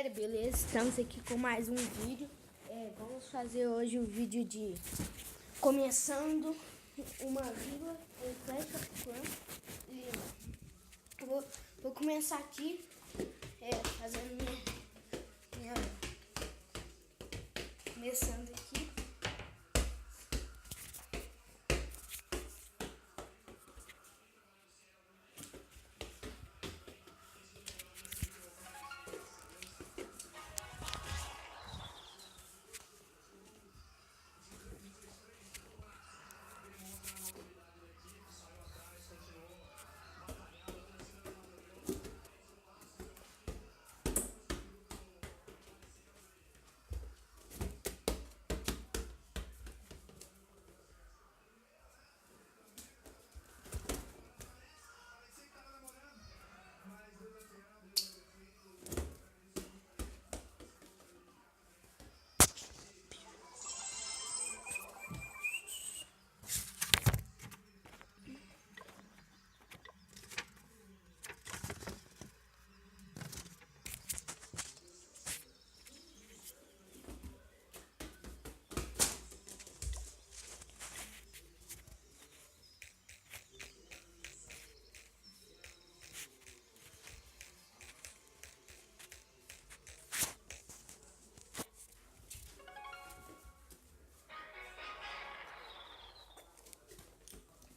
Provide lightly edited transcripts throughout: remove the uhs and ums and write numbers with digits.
galera, beleza? Estamos aqui com mais um vídeo. Vamos fazer hoje um vídeo de começando uma vila em Clash of Clans. E vou começar aqui fazendo minha começando aqui.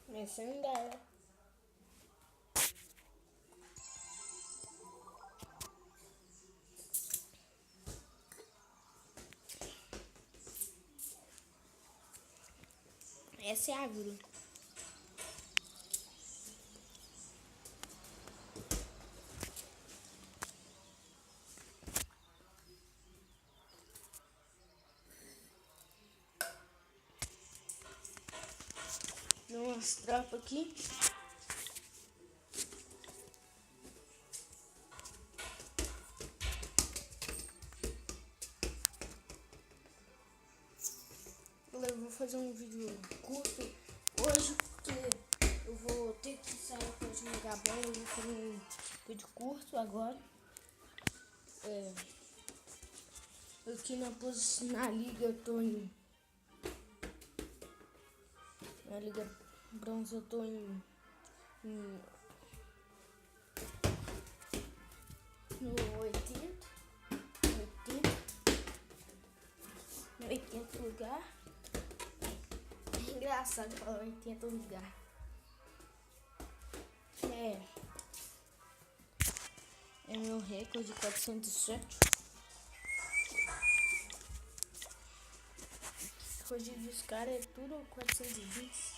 Começando, galera. Essa é a vila. Umas tropas aqui. Eu vou fazer um vídeo curto hoje porque eu vou ter que sair para jogar bola. Eu vou fazer um vídeo curto agora. Aqui na liga eu tô em... Na liga bronze eu tô no 80 lugar. É engraçado falar 80 lugar. É meu recorde 407. Hoje dos caras é tudo 420.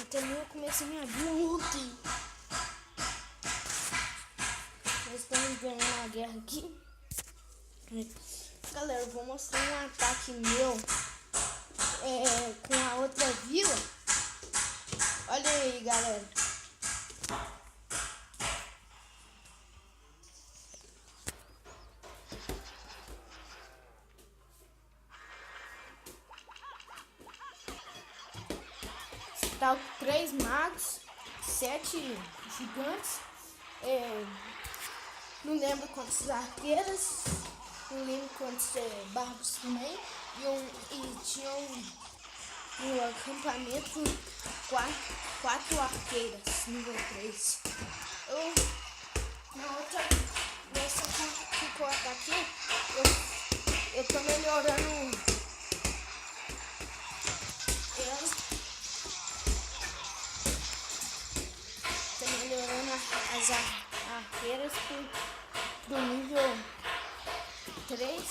Até eu comecei minha vida ontem. Nós estamos ganhando a guerra aqui. Galera, eu vou mostrar um ataque meu com a outra vila. Olha aí, galera. Tá 3 magos, 7 gigantes, não lembro quantas arqueiras, não lembro quantos barbos também, e tinha no acampamento 4 arqueiras, nível 3. Nessa que eu ataquei, eu tô melhorando ela. As arqueiras pro nível 3.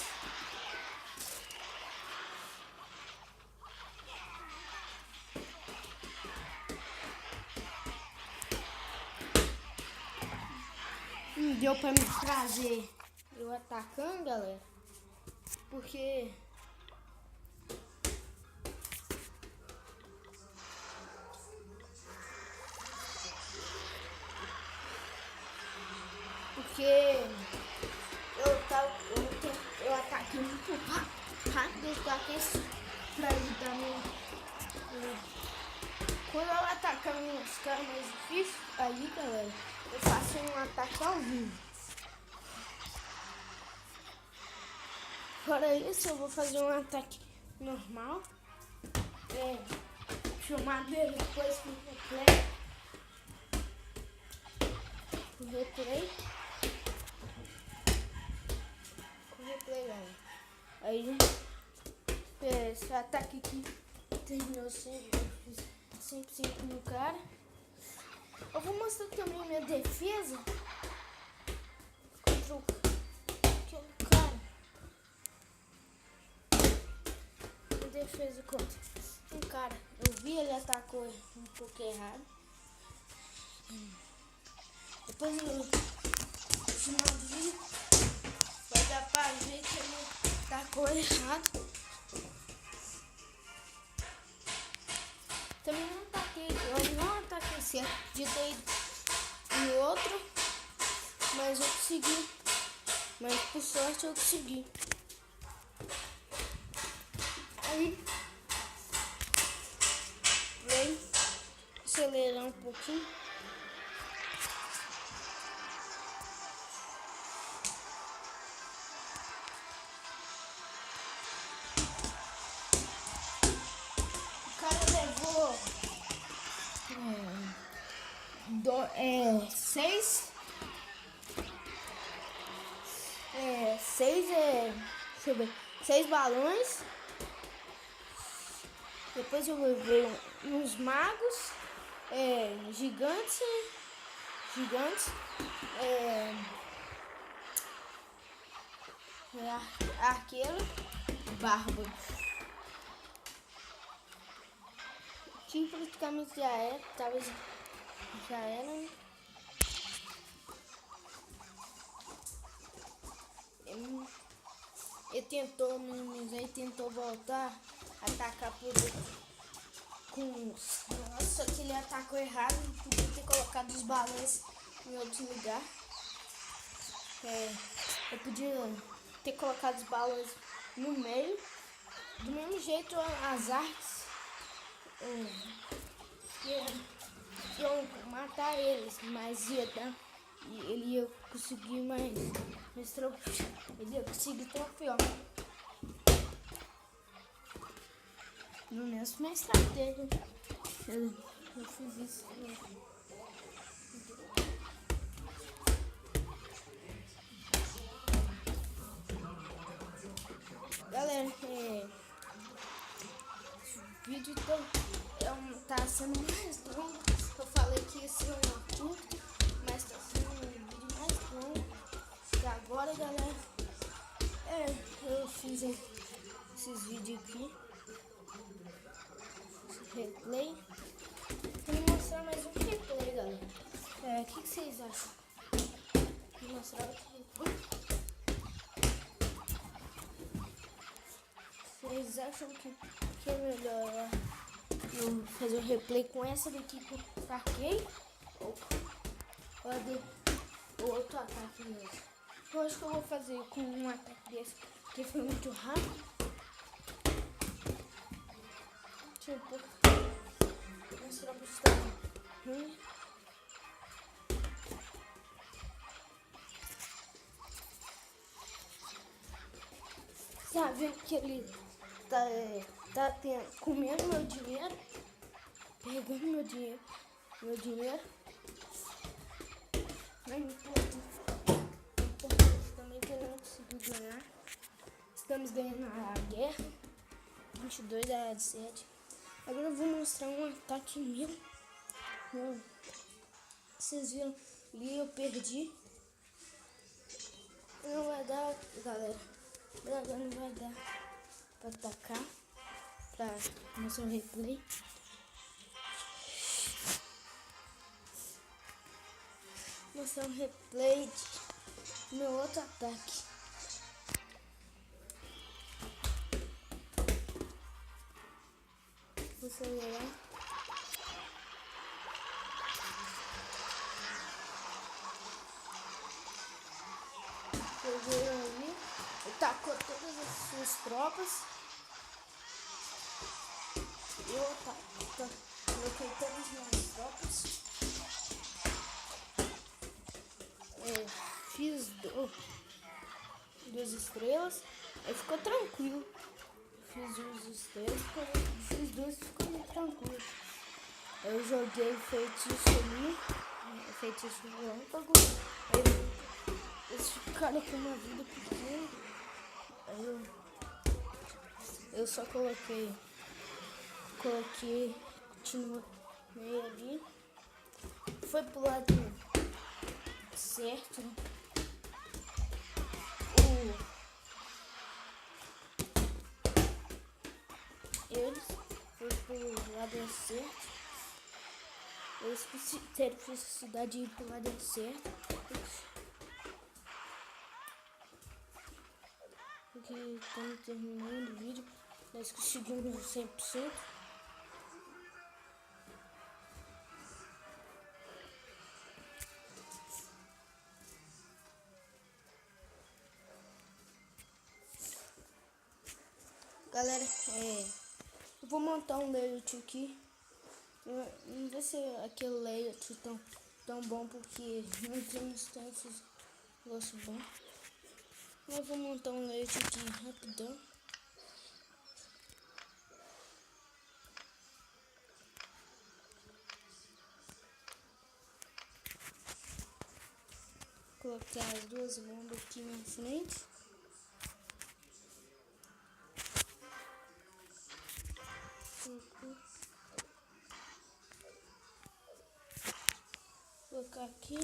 Não deu pra me trazer eu atacando, galera, porque eu ataquei muito rápido, eu ataquei pra ajudar quando eu atacar uns caras mais difíceis, aí, galera, eu faço um ataque ao vivo. Fora isso, eu vou fazer um ataque normal. Chamar dele depois pro replay. O replay, galera. Aí, esse ataque aqui terminou 100% no cara. Eu vou mostrar também a minha defesa contra aquele cara. Minha defesa contra um cara. Eu vi ele atacou um pouco errado. Depois no final do vídeo vai dar pra ver que ele atacou errado. Também não ataquei, eu não ataquei certo, podia ter ido em outro, mas eu consegui. Mas por sorte eu consegui. Aí, vem acelerar um pouquinho. O cara levou 6 balões. Depois eu levei uns magos gigantes, arqueiro, bárbaro. Que praticamente já era, talvez já era, né? Ele tentou minimizar e tentou voltar, atacar por com. Nossa, que ele atacou errado, podia ter colocado os balões em outro lugar. Eu podia ter colocado os balões no meio. Do mesmo jeito as artes iam matar eles, mas ele ia conseguir mais troféu. Ele ia conseguir troféu. No mesmo minha estratégia. Eu fiz isso. Galera, o vídeo tá sendo mais longo. Eu falei que ia ser um curto, mas tá sendo um vídeo mais longo. E agora, galera, eu fiz esses vídeos aqui. Replay. Vou mostrar mais um replay, galera. O que vocês acham? Vou mostrar outro replay. Vocês acham que é melhor eu fazer um replay com essa daqui que eu ataquei? Ou outro ataque mesmo? Eu acho que eu vou fazer com um ataque desse, que foi muito rápido. Tipo, mostrar pra vocês. Tá vendo que ele tá comendo meu dinheiro, pegando meu dinheiro. Não importa, também que ele não conseguiu ganhar. Estamos ganhando a guerra, 22-7. Agora eu vou mostrar um ataque meu. Vocês viram ali, eu perdi. Não vai dar, galera. Agora não vai dar pra atacar, pra mostrar o replay. Mostrar um replay do meu outro ataque. Vou acelerar. Peguei ali, tacou todas as suas tropas. Eu coloquei todas as minhas tropas. Fiz 2 estrelas. Aí ficou tranquilo. Fiz 2 estrelas, fiz 2 e ficou muito tranquilo. Eu joguei feitiço ali, feitiço relâmpago. Aí eles ficaram com uma vida pequena. Aí eu só coloquei, continuei ali. Foi pro lado certo. Eles foram pro lado certo. Eles tiveram necessidade de ir pro lado certo. Porque estamos terminando o vídeo. Nós conseguimos 100%. Galera, eu vou montar um layout aqui. Não vai ser aquele layout tão bom, porque não temos tantos negócios bons. Mas eu vou montar um layout aqui rapidão. Colocar as 2 bombas aqui na frente. Colocar aqui.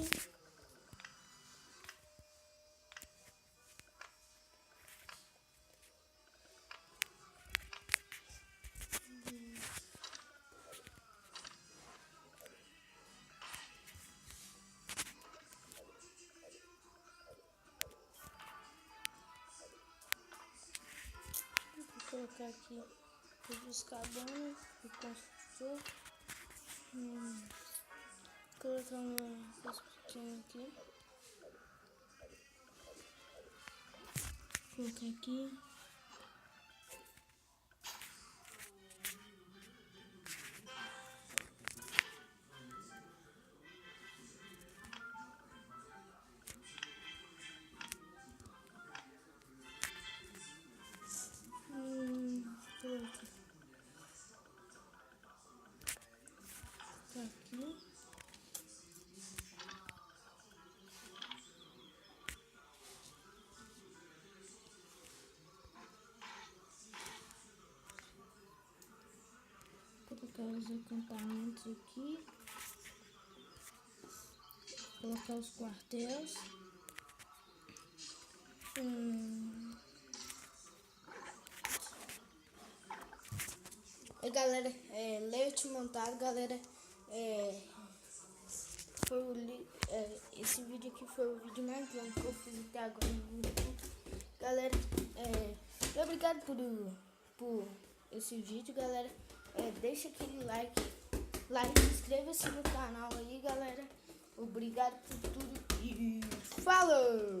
Vou colocar aqui os cabanas, o construtor. Colocar uma coisa pequena aqui. Colocar aqui. Aqui. Colocar os acampamentos aqui. Colocar os quartéis. E galera, layout montado, galera. Esse vídeo aqui foi o vídeo mais longo que eu fiz até agora no YouTube. Galera, obrigado por esse vídeo, galera. Deixa aquele like, inscreva-se no canal aí, galera. Obrigado por tudo e falou!